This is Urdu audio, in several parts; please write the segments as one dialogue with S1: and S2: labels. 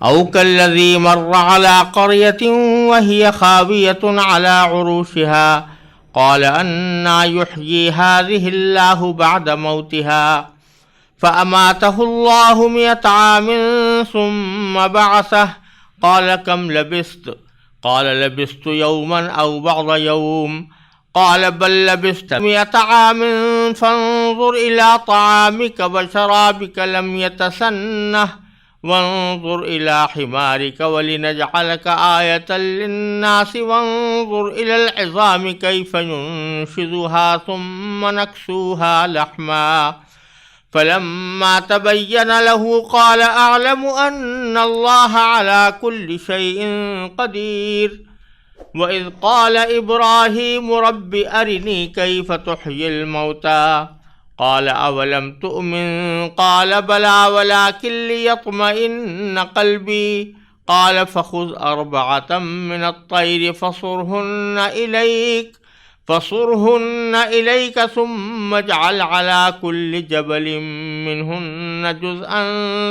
S1: أو كالذي مر على قرية وهي خاوية على عروشها قال أنى يحيي هذه الله بعد موتها فأماته الله 100 عام ثم بعثه قال كم لبثت قال لبثت يوما أو بعض يوم قال بل لبثت 100 عام فانظر إلى طعامك وشرابك لم يتسنه وانظر إلى حمارك ولنجعلك آية للناس وانظر إلى العظام كيف ننشزها ثم نكسوها لحما فلما تبين له قال أعلم أن الله على كل شيء قدير وإذ قال إبراهيم رب أرني كيف تحيي الموتى قال أولم تؤمن قال بلى ولكن ليطمئن قلبي قال فخذ 4 من الطير فصرهن إليك ثم اجعل على كل جبل منهن جزءا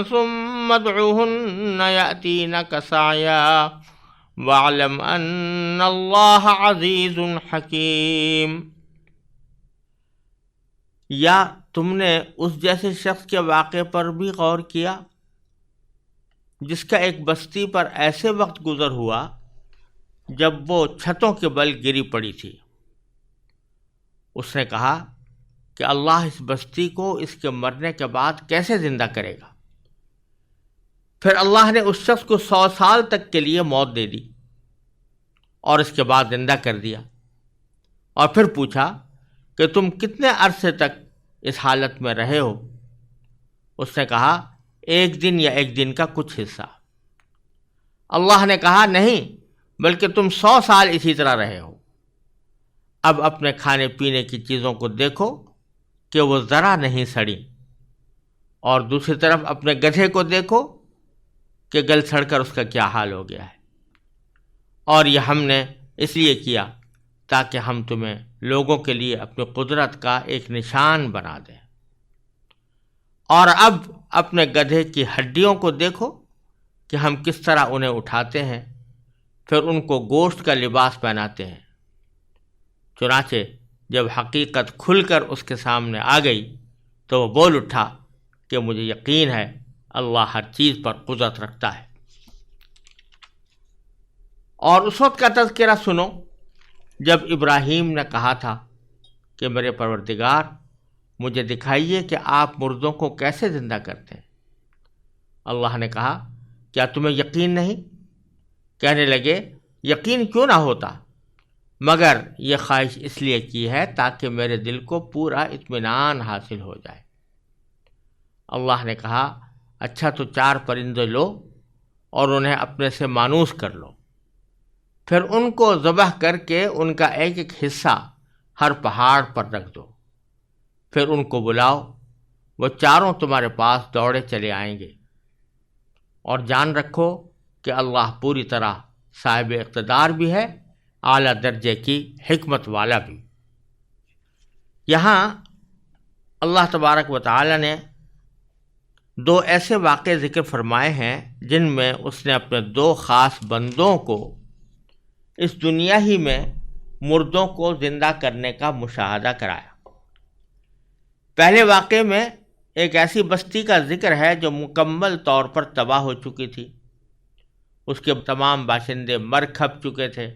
S1: ثم ادعهن يأتينك سعيا واعلم أن الله عزيز حكيم۔
S2: یا تم نے اس جیسے شخص کے واقعے پر بھی غور کیا جس کا ایک بستی پر ایسے وقت گزر ہوا جب وہ چھتوں کے بل گری پڑی تھی۔ اس نے کہا کہ اللہ اس بستی کو اس کے مرنے کے بعد کیسے زندہ کرے گا؟ پھر اللہ نے اس شخص کو 100 سال تک کے لیے موت دے دی اور اس کے بعد زندہ کر دیا، اور پھر پوچھا کہ تم کتنے عرصے تک اس حالت میں رہے ہو؟ اس نے کہا 1 دن یا 1 دن کا کچھ حصہ۔ اللہ نے کہا نہیں، بلکہ تم 100 سال اسی طرح رہے ہو۔ اب اپنے کھانے پینے کی چیزوں کو دیکھو کہ وہ ذرا نہیں سڑی، اور دوسری طرف اپنے گدھے کو دیکھو کہ گل سڑ کر اس کا کیا حال ہو گیا ہے۔ اور یہ ہم نے اس لیے کیا تاکہ ہم تمہیں لوگوں کے لیے اپنی قدرت کا ایک نشان بنا دیں۔ اور اب اپنے گدھے کی ہڈیوں کو دیکھو کہ ہم کس طرح انہیں اٹھاتے ہیں، پھر ان کو گوشت کا لباس پہناتے ہیں۔ چنانچہ جب حقیقت کھل کر اس کے سامنے آ گئی تو وہ بول اٹھا کہ مجھے یقین ہے اللہ ہر چیز پر قدرت رکھتا ہے۔ اور اس وقت کا تذکرہ سنو جب ابراہیم نے کہا تھا کہ میرے پروردگار مجھے دکھائیے کہ آپ مردوں کو کیسے زندہ کرتے ہیں۔ اللہ نے کہا کیا تمہیں یقین نہیں؟ کہنے لگے یقین کیوں نہ ہوتا، مگر یہ خواہش اس لیے کی ہے تاکہ میرے دل کو پورا اطمینان حاصل ہو جائے۔ اللہ نے کہا اچھا تو 4 پرندے لو اور انہیں اپنے سے مانوس کر لو، پھر ان کو ذبح کر کے ان کا ایک ایک حصہ ہر پہاڑ پر رکھ دو، پھر ان کو بلاؤ، وہ چاروں تمہارے پاس دوڑے چلے آئیں گے، اور جان رکھو کہ اللہ پوری طرح صاحب اقتدار بھی ہے، اعلیٰ درجے کی حکمت والا بھی۔ یہاں اللہ تبارک و تعالی نے 2 ایسے واقعے ذکر فرمائے ہیں جن میں اس نے اپنے 2 خاص بندوں کو اس دنیا ہی میں مردوں کو زندہ کرنے کا مشاہدہ کرایا۔ پہلے واقعے میں ایک ایسی بستی کا ذکر ہے جو مکمل طور پر تباہ ہو چکی تھی، اس کے تمام باشندے مر کھپ چکے تھے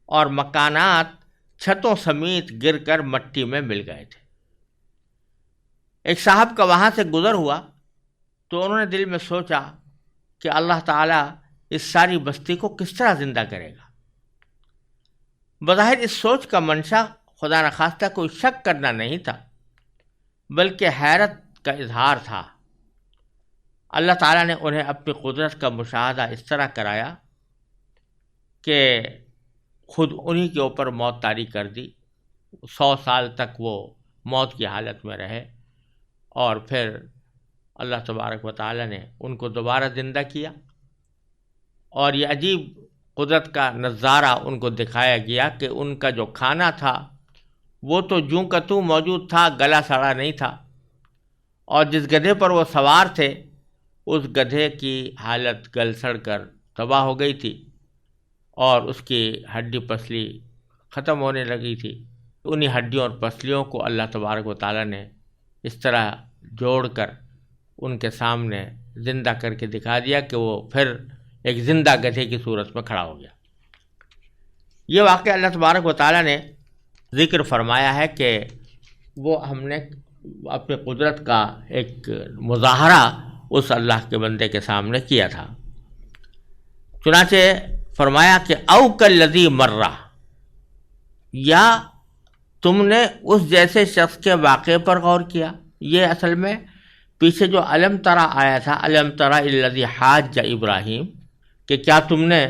S2: اور مکانات چھتوں سمیت گر کر مٹی میں مل گئے تھے۔ ایک صاحب کا وہاں سے گزر ہوا تو انہوں نے دل میں سوچا کہ اللہ تعالیٰ اس ساری بستی کو کس طرح زندہ کرے گا۔ بظاہر اس سوچ کا منشا خدا نخواستہ کوئی شک کرنا نہیں تھا، بلکہ حیرت کا اظہار تھا۔ اللہ تعالیٰ نے انہیں اپنی قدرت کا مشاہدہ اس طرح کرایا کہ خود انہی کے اوپر موت طاری کر دی۔ 100 سال تک وہ موت کی حالت میں رہے، اور پھر اللہ تبارک و تعالیٰ نے ان کو دوبارہ زندہ کیا، اور یہ عجیب قدرت کا نظارہ ان کو دکھایا گیا کہ ان کا جو کھانا تھا وہ تو جوں کا توں موجود تھا، گلا سڑا نہیں تھا، اور جس گدھے پر وہ سوار تھے اس گدھے کی حالت گل سڑ کر تباہ ہو گئی تھی اور اس کی ہڈی پسلی ختم ہونے لگی تھی. انہی ہڈیوں اور پسلیوں کو اللہ تبارک و تعالیٰ نے اس طرح جوڑ کر ان کے سامنے زندہ کر کے دکھا دیا کہ وہ پھر ایک زندہ گدھے کی صورت میں کھڑا ہو گیا. یہ واقعہ اللہ تبارک و تعالیٰ نے ذکر فرمایا ہے کہ وہ ہم نے اپنی قدرت کا ایک مظاہرہ اس اللہ کے بندے کے سامنے کیا تھا. چنانچہ فرمایا کہ او کالذی مرہ، یا تم نے اس جیسے شخص کے واقعے پر غور کیا. یہ اصل میں پیچھے جو الم ترى آیا تھا، الم ترى الذی حاج ابراہیم، کہ کیا تم نے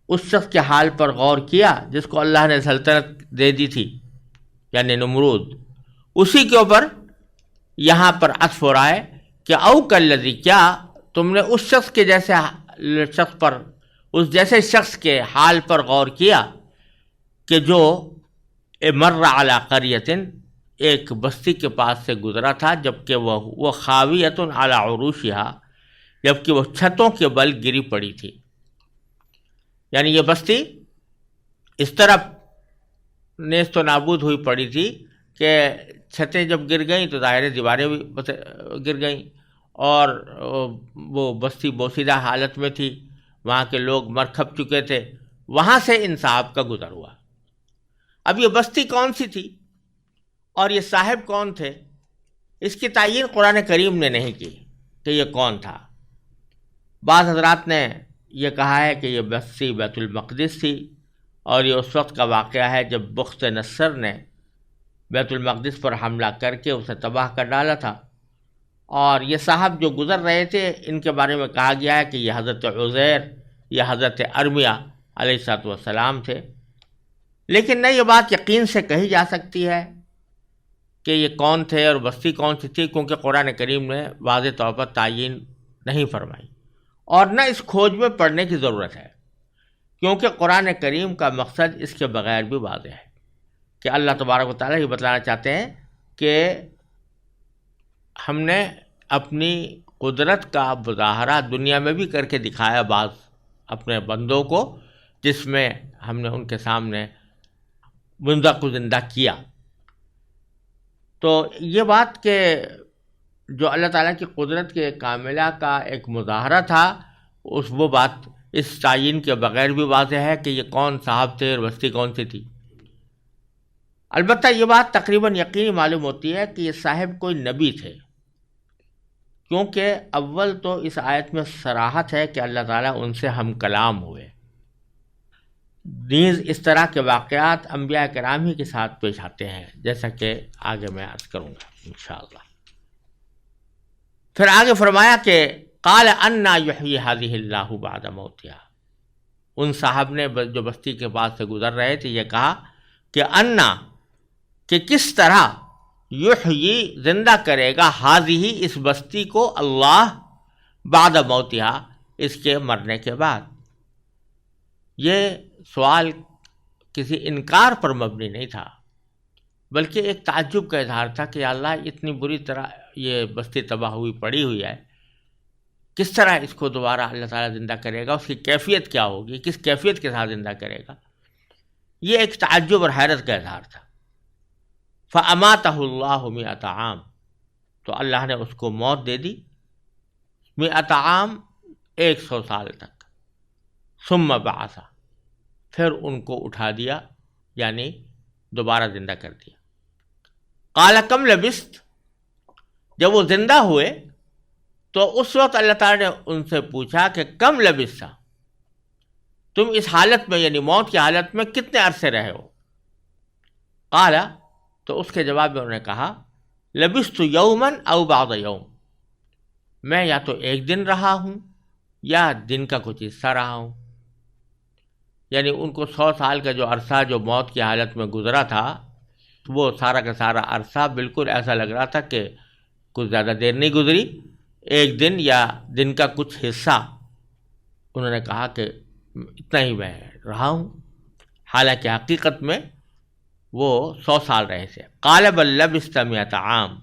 S2: اس شخص کے حال پر غور کیا جس کو اللہ نے سلطنت دے دی تھی، یعنی نمرود. اسی کے اوپر یہاں پر عطف ہو رہا ہے کہ او کالذی، کیا تم نے اس شخص کے جیسے شخص پر، اس جیسے شخص کے حال پر غور کیا کہ جو مر علی قریۃ، ایک بستی کے پاس سے گزرا تھا، جبکہ وہ خاویۃ علی عروشہا، جبکہ وہ چھتوں کے بل گری پڑی تھی. یعنی یہ بستی اس طرح نیست و نابود ہوئی پڑی تھی کہ چھتیں جب گر گئیں تو ظاہر دیواریں بھی گر گئیں، اور وہ بستی بوسیدہ حالت میں تھی. وہاں کے لوگ مر کھپ چکے تھے. وہاں سے ان صاحب کا گزر ہوا. اب یہ بستی کون سی تھی اور یہ صاحب کون تھے، اس کی تعین قرآن کریم نے نہیں کی کہ یہ کون تھا. بعض حضرات نے یہ کہا ہے کہ یہ بستی بیت المقدس تھی، اور یہ اس وقت کا واقعہ ہے جب بخت نصر نے بیت المقدس پر حملہ کر کے اسے تباہ کر ڈالا تھا. اور یہ صاحب جو گزر رہے تھے، ان کے بارے میں کہا گیا ہے کہ یہ حضرت عزیر یا حضرت ارمیہ علیہ السلام تھے. لیکن نہ یہ بات یقین سے کہی جا سکتی ہے کہ یہ کون تھے اور بستی کون سی تھی، کیونکہ قرآن کریم نے واضح طور پر تعین نہیں فرمائی، اور نہ اس کھوج میں پڑنے کی ضرورت ہے، کیونکہ قرآن کریم کا مقصد اس کے بغیر بھی واضح ہے کہ اللہ تبارک و تعالیٰ یہ بتلانا چاہتے ہیں کہ ہم نے اپنی قدرت کا مظاہرہ دنیا میں بھی کر کے دکھایا بعض اپنے بندوں کو، جس میں ہم نے ان کے سامنے مردہ کو زندہ کیا. تو یہ بات کہ جو اللہ تعالیٰ کی قدرت کے کاملہ کا ایک مظاہرہ تھا، وہ بات اس تعین کے بغیر بھی واضح ہے کہ یہ کون صاحب تھے اور بستی کون سی تھی. البتہ یہ بات تقریباً یقینی معلوم ہوتی ہے کہ یہ صاحب کوئی نبی تھے، کیونکہ اول تو اس آیت میں صراحت ہے کہ اللہ تعالیٰ ان سے ہم کلام ہوئے. نیز اس طرح کے واقعات انبیاء کرام ہی کے ساتھ پیش آتے ہیں، جیسا کہ آگے میں عرض کروں گا انشاءاللہ. پھر آگے فرمایا کہ قال انا یحیی ہذہ اللہ بعد موتہا. ان صاحب نے جو بستی کے پاس سے گزر رہے تھے یہ کہا کہ انا، کہ کس طرح یحیی زندہ کرے گا، ہذہ اس بستی کو، اللہ بعد موتہا اس کے مرنے کے بعد. یہ سوال کسی انکار پر مبنی نہیں تھا، بلکہ ایک تعجب کا اظہار تھا کہ یا اللہ اتنی بری طرح یہ بستی تباہ ہوئی پڑی ہوئی ہے، کس طرح اس کو دوبارہ اللہ تعالیٰ زندہ کرے گا، اس کی کیفیت کیا ہوگی، کس کیفیت کے ساتھ زندہ کرے گا. یہ ایک تعجب اور حیرت کا اظہار تھا. فَأَمَاتَهُ اللَّهُ مِئَةَ عَامٍ، تو اللہ نے اس کو موت دے دی 100 عام، 100 سال تک. ثُمَّ بَعَثَ، پھر ان کو اٹھا دیا، یعنی دوبارہ زندہ کر دیا. قَالَ كَمْ لَبِثْتَ، جب وہ زندہ ہوئے تو اس وقت اللہ تعالیٰ نے ان سے پوچھا کہ کم لبثت، تم اس حالت میں یعنی موت کی حالت میں کتنے عرصے رہے ہو. قال، تو اس کے جواب میں انہوں نے کہا لبثت یوما او بعض یوم، میں یا تو ایک دن رہا ہوں یا دن کا کچھ حصہ رہا ہوں. یعنی ان کو 100 سال کا جو عرصہ جو موت کی حالت میں گزرا تھا، وہ سارا کا سارا عرصہ بالکل ایسا لگ رہا تھا کہ کچھ زیادہ دیر نہیں گزری، ایک دن یا دن کا کچھ حصہ. انہوں نے کہا کہ اتنا ہی میں رہا ہوں، حالانکہ حقیقت میں وہ 100 سال رہے تھے. قال بل لبثت 100 عام،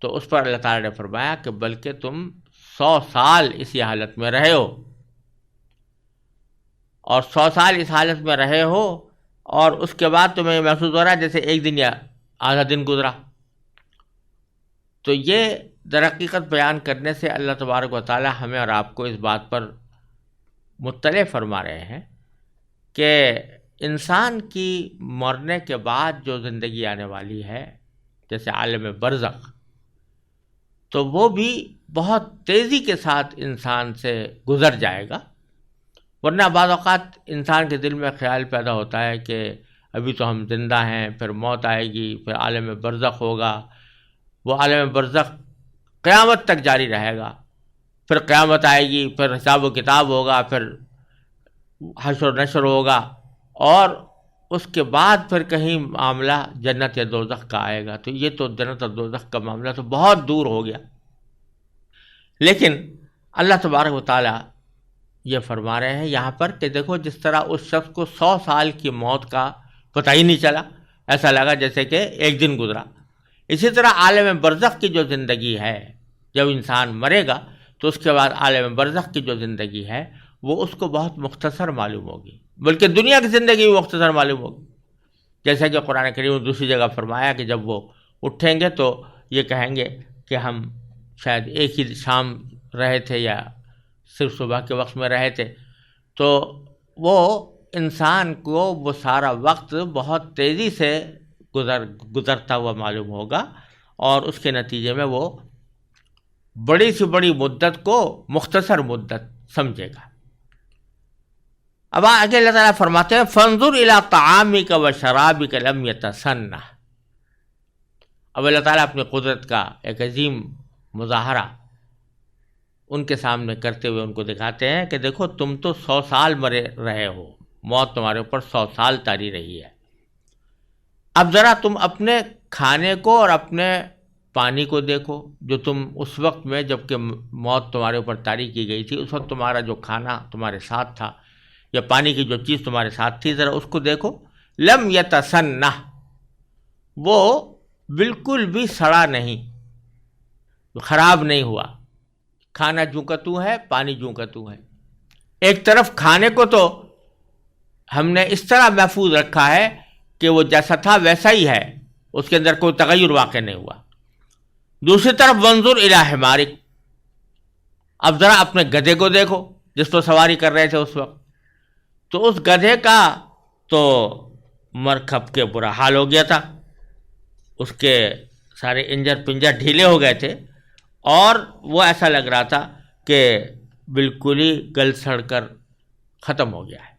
S2: تو اس پر اللہ تعالیٰ نے فرمایا کہ بلکہ تم 100 سال اسی حالت میں رہے ہو، اور 100 سال اس حالت میں رہے ہو اور اس کے بعد تمہیں محسوس ہو رہا ہے جیسے ایک دن یا آدھا دن گزرا. تو یہ در حقیقت بیان کرنے سے اللہ تبارک و تعالی ہمیں اور آپ کو اس بات پر مطلع فرما رہے ہیں کہ انسان کی مرنے کے بعد جو زندگی آنے والی ہے، جیسے عالم برزخ، تو وہ بھی بہت تیزی کے ساتھ انسان سے گزر جائے گا. ورنہ بعض اوقات انسان کے دل میں خیال پیدا ہوتا ہے کہ ابھی تو ہم زندہ ہیں، پھر موت آئے گی، پھر عالم برزخ ہوگا. وہ عالم برزخ قیامت تک جاری رہے گا، پھر قیامت آئے گی، پھر حساب و کتاب ہوگا، پھر حشر و نشر ہوگا، اور اس کے بعد پھر کہیں معاملہ جنت یا دوزخ کا آئے گا. تو یہ تو جنت اور دوزخ کا معاملہ تو بہت دور ہو گیا. لیکن اللہ تبارک و تعالیٰ یہ فرما رہے ہیں یہاں پر کہ دیکھو جس طرح اس شخص کو 100 سال کی موت کا پتہ ہی نہیں چلا، ایسا لگا جیسے کہ ایک دن گزرا، اسی طرح عالم برزخ کی جو زندگی ہے، جب انسان مرے گا تو اس کے بعد عالم برزخ کی جو زندگی ہے وہ اس کو بہت مختصر معلوم ہوگی، بلکہ دنیا کی زندگی بھی مختصر معلوم ہوگی. جیسا کہ قرآن کریم نے دوسری جگہ فرمایا کہ جب وہ اٹھیں گے تو یہ کہیں گے کہ ہم شاید ایک ہی شام رہے تھے یا صرف صبح کے وقت میں رہے تھے. تو وہ انسان کو وہ سارا وقت بہت تیزی سے گزرتا ہوا معلوم ہوگا، اور اس کے نتیجے میں وہ بڑی سی بڑی مدت کو مختصر مدت سمجھے گا. اب آگے اللہ تعالیٰ فرماتے ہیں فانظر الی طعامک و شرابک لم یتسنہ. اب اللہ تعالیٰ اپنی قدرت کا ایک عظیم مظاہرہ ان کے سامنے کرتے ہوئے ان کو دکھاتے ہیں کہ دیکھو تم تو 100 سال مرے رہے ہو، موت تمہارے اوپر 100 سال طاری رہی ہے. اب ذرا تم اپنے کھانے کو اور اپنے پانی کو دیکھو، جو تم اس وقت میں جب کہ موت تمہارے اوپر طاری کی گئی تھی، اس وقت تمہارا جو کھانا تمہارے ساتھ تھا یا پانی کی جو چیز تمہارے ساتھ تھی، ذرا اس کو دیکھو. لم یتسنہ، وہ بالکل بھی سڑا نہیں، خراب نہیں ہوا. کھانا جوں کا توں ہے، پانی جوں کا توں ہے. ایک طرف کھانے کو تو ہم نے اس طرح محفوظ رکھا ہے کہ وہ جیسا تھا ویسا ہی ہے، اس کے اندر کوئی تغیر واقع نہیں ہوا. دوسری طرف وانظر الی حمارک، اب ذرا اپنے گدھے کو دیکھو جس پر سواری کر رہے تھے اس وقت. تو اس گدھے کا تو مرکب کے برا حال ہو گیا تھا، اس کے سارے انجر پنجر ڈھیلے ہو گئے تھے، اور وہ ایسا لگ رہا تھا کہ بالکل ہی گل سڑ کر ختم ہو گیا ہے.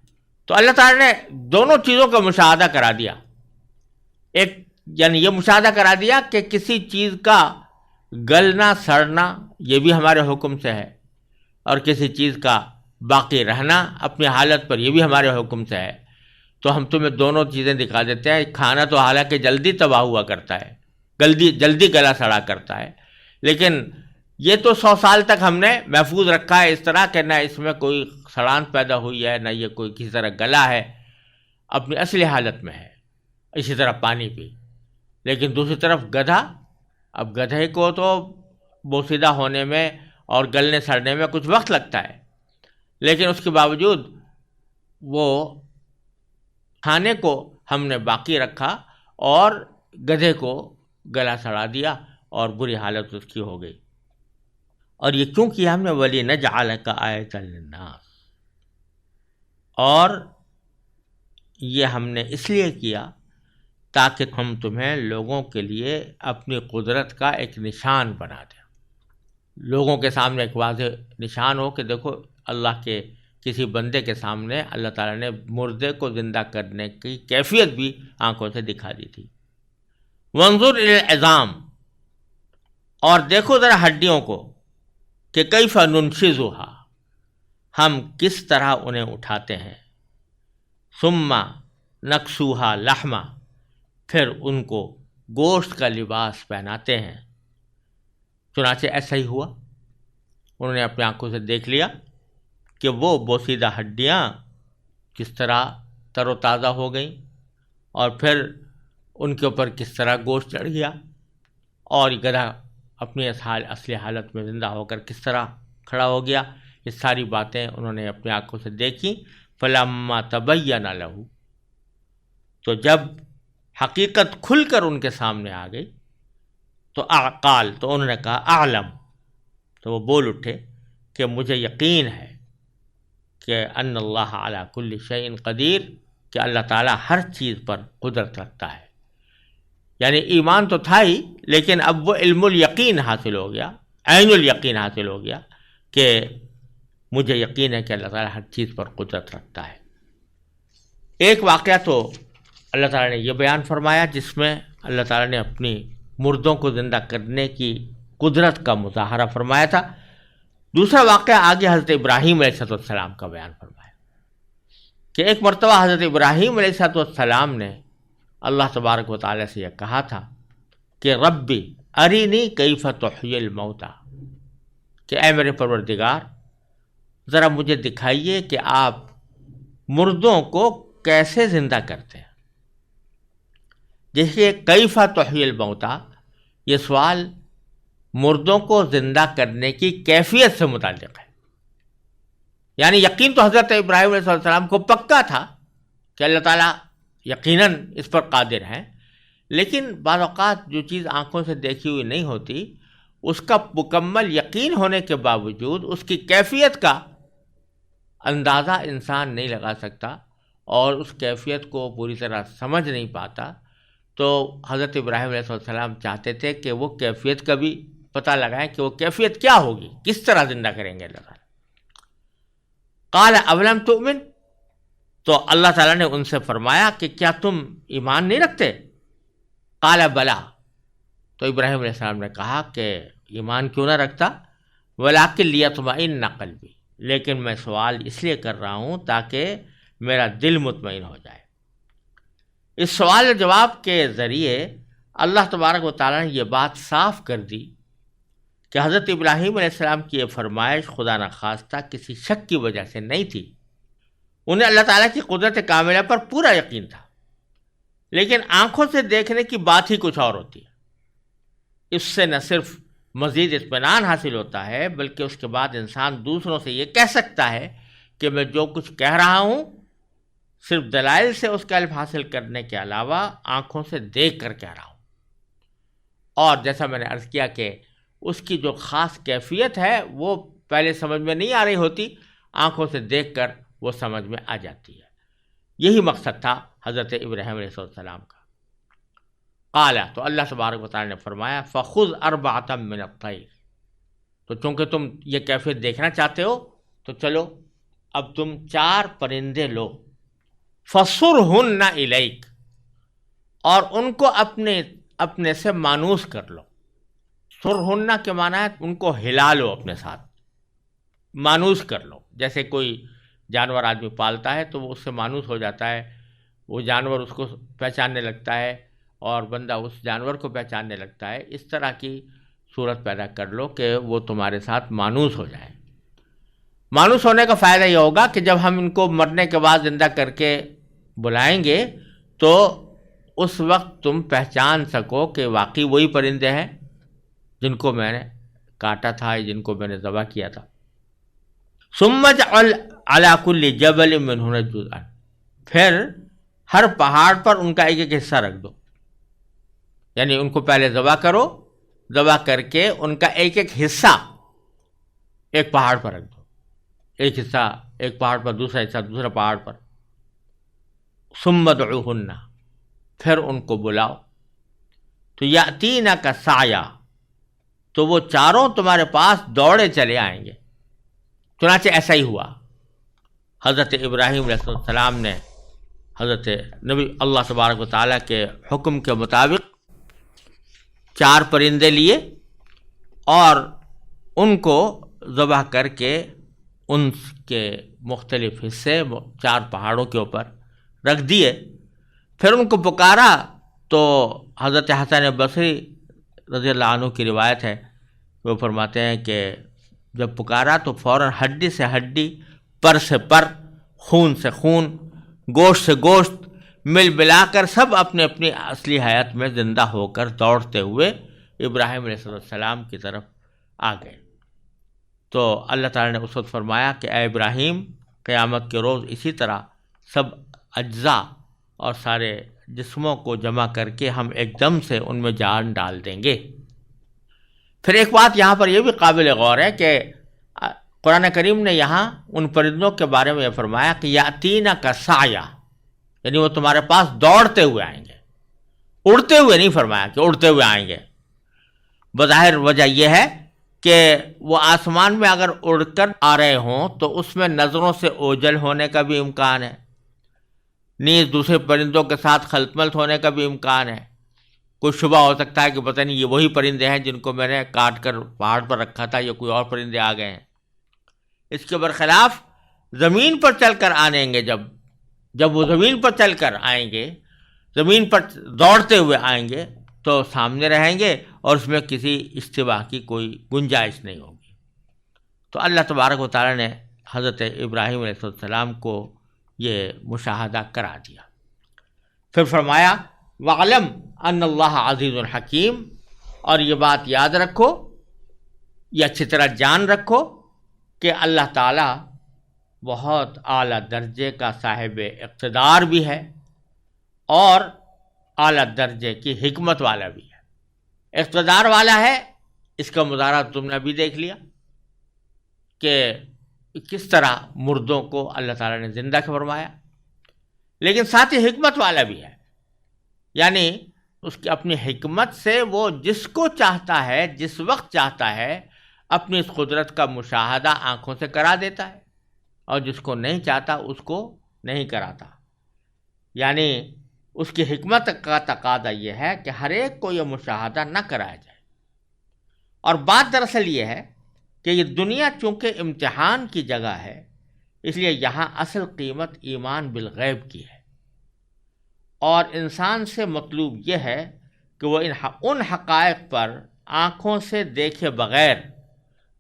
S2: تو اللہ تعالیٰ نے دونوں چیزوں کا مشاہدہ کرا دیا. ایک یعنی یہ مشاہدہ کرا دیا کہ کسی چیز کا گلنا سڑنا یہ بھی ہمارے حکم سے ہے، اور کسی چیز کا باقی رہنا اپنی حالت پر یہ بھی ہمارے حکم سے ہے. تو ہم تمہیں دونوں چیزیں دکھا دیتے ہیں. کھانا تو حالانکہ جلدی تباہ ہوا کرتا ہے، جلدی گلا سڑا کرتا ہے، لیکن یہ تو 100 سال تک ہم نے محفوظ رکھا ہے اس طرح کہ نہ اس میں کوئی سڑان پیدا ہوئی ہے، نہ یہ کوئی کسی طرح گلا ہے، اپنی اصلی حالت میں ہے. اسی طرح پانی بھی. لیکن دوسری طرف گدھا، اب گدھے کو تو بوسیدہ ہونے میں اور گلنے سڑنے میں کچھ وقت لگتا ہے، لیکن اس کے باوجود وہ کھانے کو ہم نے باقی رکھا اور گدھے کو گلا سڑا دیا اور بری حالت اس کی ہو گئی. اور یہ کیوں کیا ہم نے؟ وَلِنَجْعَلَكَ آیَةً لِلنَّاسِ، اور یہ ہم نے اس لیے کیا تاکہ ہم تمہیں لوگوں کے لیے اپنی قدرت کا ایک نشان بنا دیں. لوگوں کے سامنے ایک واضح نشان ہو کہ دیکھو اللہ کے کسی بندے کے سامنے اللہ تعالیٰ نے مردے کو زندہ کرنے کی کیفیت بھی آنکھوں سے دکھا دی تھی. وانظر الی العظام، اور دیکھو ذرا ہڈیوں کو کہ کیف ننشزها، ہم کس طرح انہیں اٹھاتے ہیں. ثم نکسوها لحما، پھر ان کو گوشت کا لباس پہناتے ہیں. چنانچہ ایسا ہی ہوا، انہوں نے اپنی آنکھوں سے دیکھ لیا کہ وہ بوسیدہ ہڈیاں کس طرح تر و تازہ ہو گئیں، اور پھر ان کے اوپر کس طرح گوشت چڑھ گیا، اور گدھا اپنی اصلی حالت میں زندہ ہو کر کس طرح کھڑا ہو گیا، یہ ساری باتیں انہوں نے اپنی آنکھوں سے دیکھی. فلما تبین لہ، تو جب حقیقت کھل کر ان کے سامنے آ گئی تو قال، تو انہوں نے کہا اعلم، تو وہ بول اٹھے کہ مجھے یقین ہے کہ ان اللہ علی کل شیء قدیر، کہ اللہ تعالیٰ ہر چیز پر قدرت رکھتا ہے. یعنی ایمان تو تھا ہی، لیکن اب وہ علم الیقین حاصل ہو گیا، عین الیقین حاصل ہو گیا کہ مجھے یقین ہے کہ اللہ تعالیٰ ہر چیز پر قدرت رکھتا ہے. ایک واقعہ تو اللہ تعالیٰ نے یہ بیان فرمایا جس میں اللہ تعالیٰ نے اپنی مردوں کو زندہ کرنے کی قدرت کا مظاہرہ فرمایا تھا. دوسرا واقعہ آگے حضرت ابراہیم علیہ السلام کا بیان فرمایا کہ ایک مرتبہ حضرت ابراہیم علیہ السلام نے اللہ تبارک و تعالیٰ سے یہ کہا تھا کہ ربی ارینی کیف تحیی الموتیٰ، کہ اے میرے پروردگار ذرا مجھے دکھائیے کہ آپ مردوں کو کیسے زندہ کرتے ہیں. جیسے کیف تحیی الموتیٰ، یہ سوال مردوں کو زندہ کرنے کی کیفیت سے متعلق ہے. یعنی یقین تو حضرت ابراہیم علیہ السلام کو پکا تھا کہ اللہ تعالیٰ یقیناً اس پر قادر ہیں، لیکن بعض اوقات جو چیز آنکھوں سے دیکھی ہوئی نہیں ہوتی اس کا مکمل یقین ہونے کے باوجود اس کی کیفیت کا اندازہ انسان نہیں لگا سکتا اور اس کیفیت کو پوری طرح سمجھ نہیں پاتا. تو حضرت ابراہیم علیہ السلام چاہتے تھے کہ وہ کیفیت کا بھی پتہ لگائیں کہ وہ کیفیت کیا ہوگی، کس طرح زندہ کریں گے اللہ تعالیٰ. قال اولم تؤمن، تو اللہ تعالیٰ نے ان سے فرمایا کہ کیا تم ایمان نہیں رکھتے؟ قال بلا، تو ابراہیم علیہ السلام نے کہا کہ ایمان کیوں نہ رکھتا، ولکن لیطمئن قلبی، لیکن میں سوال اس لیے کر رہا ہوں تاکہ میرا دل مطمئن ہو جائے. اس سوال و جواب کے ذریعے اللہ تبارک و تعالیٰ نے یہ بات صاف کر دی کہ حضرت ابراہیم علیہ السلام کی یہ فرمائش خدا نخواستہ کسی شک کی وجہ سے نہیں تھی. انہیں اللہ تعالیٰ کی قدرت کاملہ پر پورا یقین تھا، لیکن آنکھوں سے دیکھنے کی بات ہی کچھ اور ہوتی ہے. اس سے نہ صرف مزید اطمینان حاصل ہوتا ہے بلکہ اس کے بعد انسان دوسروں سے یہ کہہ سکتا ہے کہ میں جو کچھ کہہ رہا ہوں صرف دلائل سے اس کا علم حاصل کرنے کے علاوہ آنکھوں سے دیکھ کر کہہ رہا ہوں. اور جیسا میں نے عرض کیا کہ اس کی جو خاص کیفیت ہے وہ پہلے سمجھ میں نہیں آ رہی ہوتی، آنکھوں سے دیکھ کر وہ سمجھ میں آ جاتی ہے. یہی مقصد تھا حضرت ابراہیم علیہ السلام کا. قال، تو اللہ تبارک و تعالیٰ نے فرمایا فخذ اربعۃ من الطیر، تو چونکہ تم یہ کیفیت دیکھنا چاہتے ہو تو چلو اب تم 4 پرندے لو، فصرہن الیک، اور ان کو اپنے سے مانوس کر لو. سرہن کے معنی ہے ان کو ہلا لو، اپنے ساتھ مانوس کر لو. جیسے کوئی جانور آدمی پالتا ہے تو وہ اس سے مانوس ہو جاتا ہے، وہ جانور اس کو پہچاننے لگتا ہے اور بندہ اس جانور کو پہچاننے لگتا ہے. اس طرح کی صورت پیدا کر لو کہ وہ تمہارے ساتھ مانوس ہو جائے. مانوس ہونے کا فائدہ یہ ہوگا کہ جب ہم ان کو مرنے کے بعد زندہ کر کے بلائیں گے تو اس وقت تم پہچان سکو کہ واقعی وہی پرندے ہیں جن کو میں نے کاٹا تھا، جن کو میں نے ذبح کیا تھا. ثم اجعل علی کل جبل منہن جزءا، پھر ہر پہاڑ پر ان کا ایک ایک حصہ رکھ دو. یعنی ان کو پہلے ذبح کرو، ذبح کر کے ان کا ایک ایک حصہ ایک پہاڑ پر رکھ دو، ایک حصہ ایک پہاڑ پر، دوسرا حصہ دوسرا پہاڑ پر. ثم ادعوہن، پھر ان کو بلاؤ. تو یاتینک سعیا، تو وہ چاروں تمہارے پاس دوڑے چلے آئیں گے. چنانچہ ایسا ہی ہوا. حضرت ابراہیم علیہ السلام نے حضرت نبی اللہ تبارک و تعالیٰ کے حکم کے مطابق 4 پرندے لیے اور ان کو ذبح کر کے ان کے مختلف حصے 4 پہاڑوں کے اوپر رکھ دیے. پھر ان کو پکارا تو حضرت حسن بصری رضی اللہ عنہ کی روایت ہے، وہ فرماتے ہیں کہ جب پکارا تو فوراً ہڈی سے ہڈی، پر سے پر، خون سے خون، گوشت سے گوشت مل ملا کر سب اپنے اپنی اصلی حیات میں زندہ ہو کر دوڑتے ہوئے ابراہیم علیہ السلام کی طرف آ گئے۔ تو اللہ تعالیٰ نے اس وقت فرمایا کہ اے ابراہیم، قیامت کے روز اسی طرح سب اجزاء اور سارے جسموں کو جمع کر کے ہم ایک دم سے ان میں جان ڈال دیں گے۔ پھر ایک بات یہاں پر یہ بھی قابل غور ہے کہ قرآن کریم نے یہاں ان پرندوں کے بارے میں یہ فرمایا کہ یاتینا کا سایہ، یعنی وہ تمہارے پاس دوڑتے ہوئے آئیں گے، اڑتے ہوئے نہیں فرمایا کہ اڑتے ہوئے آئیں گے۔ بظاہر وجہ یہ ہے کہ وہ آسمان میں اگر اڑ کر آ رہے ہوں تو اس میں نظروں سے اوجھل ہونے کا بھی امکان ہے، نیز دوسرے پرندوں کے ساتھ خلط ملط ہونے کا بھی امکان ہے۔ کوئی شبہ ہو سکتا ہے کہ پتہ نہیں یہ وہی پرندے ہیں جن کو میں نے کاٹ کر پہاڑ پر رکھا تھا، یا کوئی اور پرندے آ گئے ہیں۔ اس کے برخلاف زمین پر چل کر آئیں گے، جب وہ زمین پر چل کر آئیں گے، زمین پر دوڑتے ہوئے آئیں گے تو سامنے رہیں گے اور اس میں کسی اشتباہ کی کوئی گنجائش نہیں ہوگی۔ تو اللہ تبارک و تعالیٰ نے حضرت ابراہیم علیہ السلام کو یہ مشاہدہ کرا دیا۔ پھر فرمایا وَعْلَمْ أَنَّ اللَّهَ عَزِيزٌ حَكِيمٌ، اور یہ بات یاد رکھو، یہ اچھی طرح جان رکھو کہ اللہ تعالیٰ بہت اعلیٰ درجے کا صاحب اقتدار بھی ہے اور اعلیٰ درجے کی حکمت والا بھی ہے۔ اقتدار والا ہے، اس کا مظاہرہ تم نے ابھی دیکھ لیا کہ کس طرح مردوں کو اللہ تعالیٰ نے زندہ فرمایا، لیکن ساتھ ہی حکمت والا بھی ہے، یعنی اس کی اپنی حکمت سے وہ جس کو چاہتا ہے جس وقت چاہتا ہے اپنی اس قدرت کا مشاہدہ آنکھوں سے کرا دیتا ہے، اور جس کو نہیں چاہتا اس کو نہیں کراتا۔ یعنی اس کی حکمت کا تقاضا یہ ہے کہ ہر ایک کو یہ مشاہدہ نہ کرایا جائے۔ اور بات دراصل یہ ہے کہ یہ دنیا چونکہ امتحان کی جگہ ہے، اس لیے یہاں اصل قیمت ایمان بالغیب کی ہے، اور انسان سے مطلوب یہ ہے کہ وہ ان حقائق پر آنکھوں سے دیکھے بغیر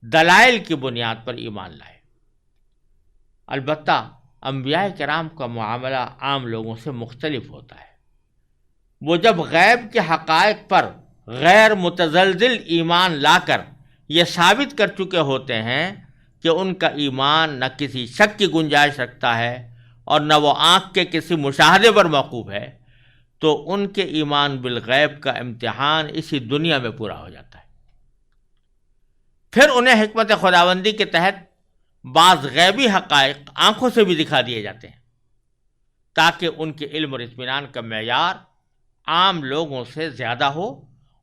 S2: دلائل کی بنیاد پر ایمان لائے۔ البتہ انبیاء کرام کا معاملہ عام لوگوں سے مختلف ہوتا ہے۔ وہ جب غیب کے حقائق پر غیر متزلزل ایمان لا کر یہ ثابت کر چکے ہوتے ہیں کہ ان کا ایمان نہ کسی شک کی گنجائش رکھتا ہے اور نہ وہ آنکھ کے کسی مشاہدے پر موقوف ہے، تو ان کے ایمان بالغیب کا امتحان اسی دنیا میں پورا ہو جاتا ہے۔ پھر انہیں حکمت خداوندی کے تحت بعض غیبی حقائق آنکھوں سے بھی دکھا دیے جاتے ہیں، تاکہ ان کے علم اور اطمینان کا معیار عام لوگوں سے زیادہ ہو،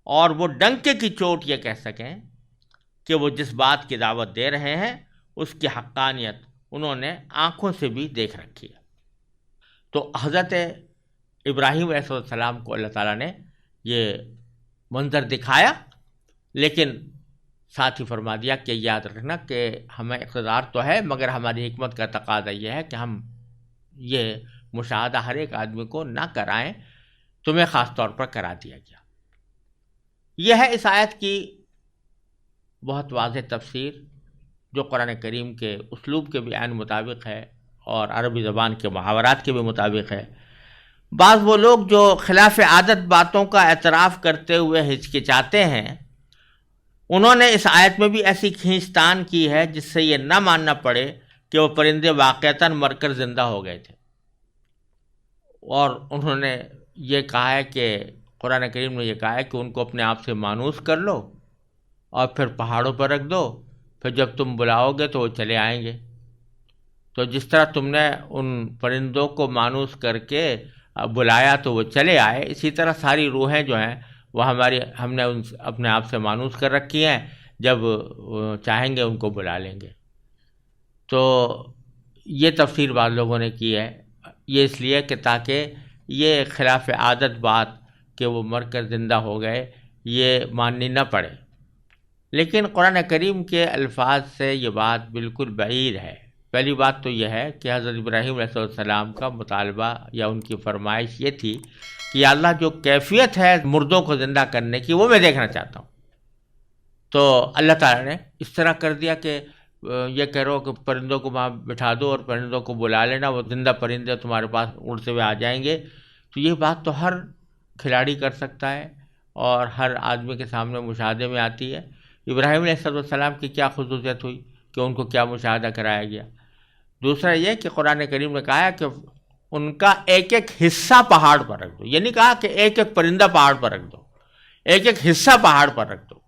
S2: اور وہ ڈنکے کی چوٹ یہ کہہ سکیں کہ وہ جس بات کی دعوت دے رہے ہیں اس کی حقانیت انہوں نے آنکھوں سے بھی دیکھ رکھی ہے۔ تو حضرت ابراہیم علیہ السلام کو اللہ تعالیٰ نے یہ منظر دکھایا، لیکن ساتھ ہی فرما دیا کہ یاد رکھنا کہ ہمیں اقتدار تو ہے، مگر ہماری حکمت کا تقاضا یہ ہے کہ ہم یہ مشاہدہ ہر ایک آدمی کو نہ کرائیں، تمہیں خاص طور پر کرا دیا گیا۔ یہ ہے اس آیت کی بہت واضح تفسیر، جو قرآن کریم کے اسلوب کے بھی عین مطابق ہے اور عربی زبان کے محاورات کے بھی مطابق ہے۔ بعض وہ لوگ جو خلاف عادت باتوں کا اعتراف کرتے ہوئے ہچکچاتے ہیں، انہوں نے اس آیت میں بھی ایسی کھینچتان کی ہے جس سے یہ نہ ماننا پڑے کہ وہ پرندے واقعتاً مر کر زندہ ہو گئے تھے، اور انہوں نے یہ کہا ہے کہ قرآن کریم نے یہ کہا ہے کہ ان کو اپنے آپ سے مانوس کر لو اور پھر پہاڑوں پر رکھ دو، پھر جب تم بلاؤ گے تو وہ چلے آئیں گے۔ تو جس طرح تم نے ان پرندوں کو مانوس کر کے بلایا تو وہ چلے آئے، اسی طرح ساری روحیں جو ہیں وہ ہم نے ان اپنے آپ سے مانوس کر رکھی ہیں، جب چاہیں گے ان کو بلا لیں گے۔ تو یہ تفسیر بعض لوگوں نے کی ہے، یہ اس لیے کہ تاکہ یہ خلاف عادت بات کہ وہ مر کر زندہ ہو گئے یہ ماننی نہ پڑے۔ لیکن قرآن کریم کے الفاظ سے یہ بات بالکل بعید ہے۔ پہلی بات تو یہ ہے کہ حضرت ابراہیم علیہ السلام کا مطالبہ یا ان کی فرمائش یہ تھی کہ یا اللہ جو کیفیت ہے مردوں کو زندہ کرنے کی وہ میں دیکھنا چاہتا ہوں۔ تو اللہ تعالیٰ نے اس طرح کر دیا کہ یہ کہہ رہو کہ پرندوں کو وہاں بٹھا دو اور پرندوں کو بلا لینا، وہ زندہ پرندے تمہارے پاس اڑتے ہوئے آ جائیں گے۔ تو یہ بات تو ہر کھلاڑی کر سکتا ہے، اور ہر آدمی کے سامنے مشاہدے میں آتی ہے۔ ابراہیم علیہ السلام کی کیا خصوصیت ہوئی کہ ان کو کیا مشاہدہ کرایا گیا؟ دوسرا یہ کہ قرآن کریم نے کہا کہ ان کا ایک ایک حصہ پہاڑ پر رکھ دو، یہ نہیں کہا کہ ایک ایک پرندہ پہاڑ پر رکھ دو، ایک ایک حصہ پہاڑ پر رکھ دو،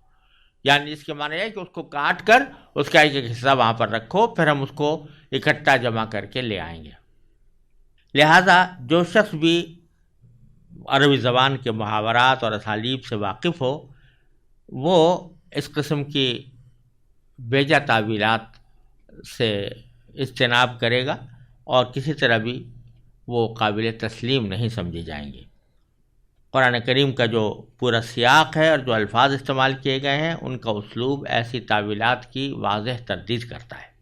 S2: یعنی اس کے معنی ہے کہ اس کو کاٹ کر اس کا ایک ایک حصہ وہاں پر رکھو، پھر ہم اس کو اکٹھا جمع کر کے لے آئیں گے۔ لہذا جو شخص بھی عربی زبان کے محاورات اور اسالیب سے واقف ہو وہ اس قسم کی بیجا تعویلات سے اجتناب کرے گا اور کسی طرح بھی وہ قابل تسلیم نہیں سمجھی جائیں گے۔ قرآن کریم کا جو پورا سیاق ہے اور جو الفاظ استعمال کیے گئے ہیں ان کا اسلوب ایسی تعویلات کی واضح تردید کرتا ہے۔